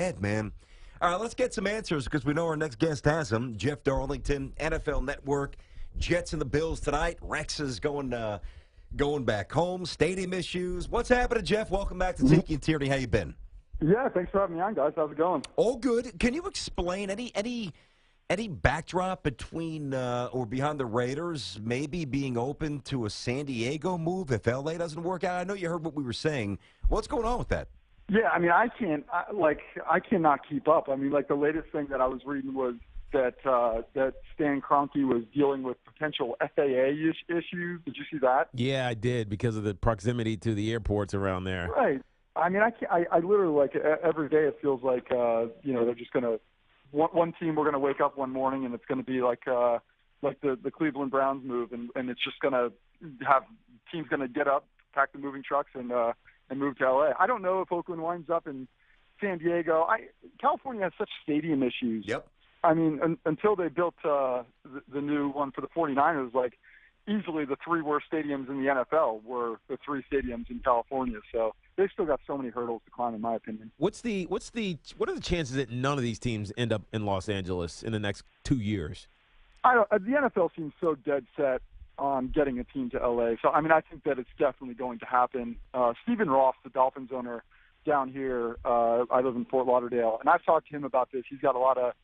bad, man. All right, let's get some answers because we know our next guest has them. Jeff Darlington, NFL Network, Jets and the Bills tonight. Rex is going back home. Stadium issues. What's happening, Jeff? Welcome back to Tiki Tierney. How you been? Yeah, thanks for having me on, guys. How's it going? All good. Can you explain any backdrop between or behind the Raiders maybe being open to a San Diego move if LA doesn't work out? I know you heard what we were saying. What's going on with that? Yeah, I mean, I cannot keep up. I mean, like the latest thing that I was reading was that that Stan Kroenke was dealing with potential FAA issues. Did you see that? Yeah, I did because of the proximity to the airports around there. Right. I mean, I literally like every day it feels like they're just gonna one team we're gonna wake up one morning and it's gonna be like the Cleveland Browns move and it's just gonna have teams gonna get up, pack the moving trucks and move to LA. I don't know if Oakland winds up in San Diego. California has such stadium issues. Yep. I mean, until they built the new one for the 49ers, like easily the three worst stadiums in the NFL were the three stadiums in California. So they've still got so many hurdles to climb, in my opinion. What are the chances that none of these teams end up in Los Angeles in the next 2 years? The NFL seems so dead set on getting a team to LA. So I mean, I think that it's definitely going to happen. Stephen Ross, the Dolphins owner down here, I live in Fort Lauderdale, and I've talked to him about this. He's got a lot of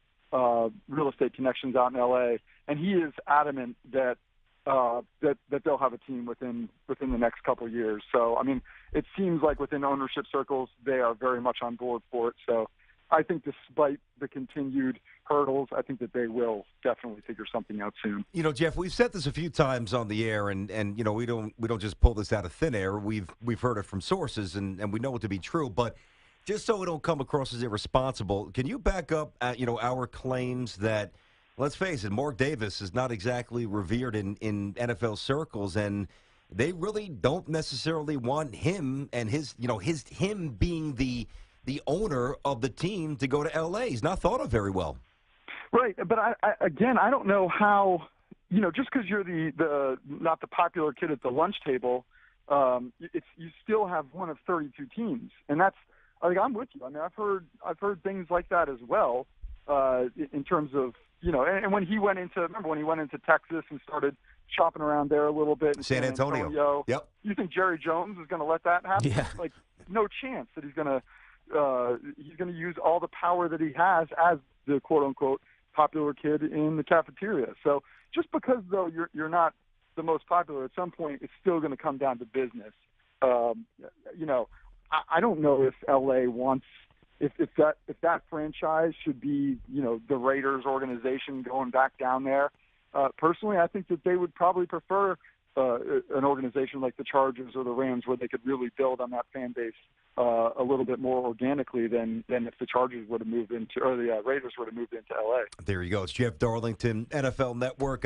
real estate connections out in LA, and he is adamant that they'll have a team within the next couple of years. So I mean, it seems like within ownership circles they are very much on board for it. So I think despite the continued hurdles, I think that they will definitely figure something out soon. You know, Jeff, we've said this a few times on the air, and you know, we don't just pull this out of thin air. We've heard it from sources, and we know it to be true. But just so we don't come across as irresponsible, can you back up our claims that, let's face it, Mark Davis is not exactly revered in NFL circles, and they really don't necessarily want him and him being the owner of the team to go to LA. He's not thought of very well. Right, but I don't know how, just because you're the not the popular kid at the lunch table, you still have one of 32 teams, and that's, like, I'm with you. I mean, I've heard things like that as well, in terms of, and when he went into Texas and started shopping around there a little bit in San Antonio. Yep. You think Jerry Jones is going to let that happen? Yeah. Like, no chance that he's going to use all the power that he has as the quote unquote popular kid in the cafeteria. So just because though you're not the most popular, at some point it's still going to come down to business. I don't know if LA wants if that franchise should be the Raiders organization going back down there. Personally, I think that they would probably prefer an organization like the Chargers or the Rams, where they could really build on that fan base a little bit more organically than if the Chargers would have moved into, or the Raiders would have moved into LA. There you go. It's Jeff Darlington, NFL Network.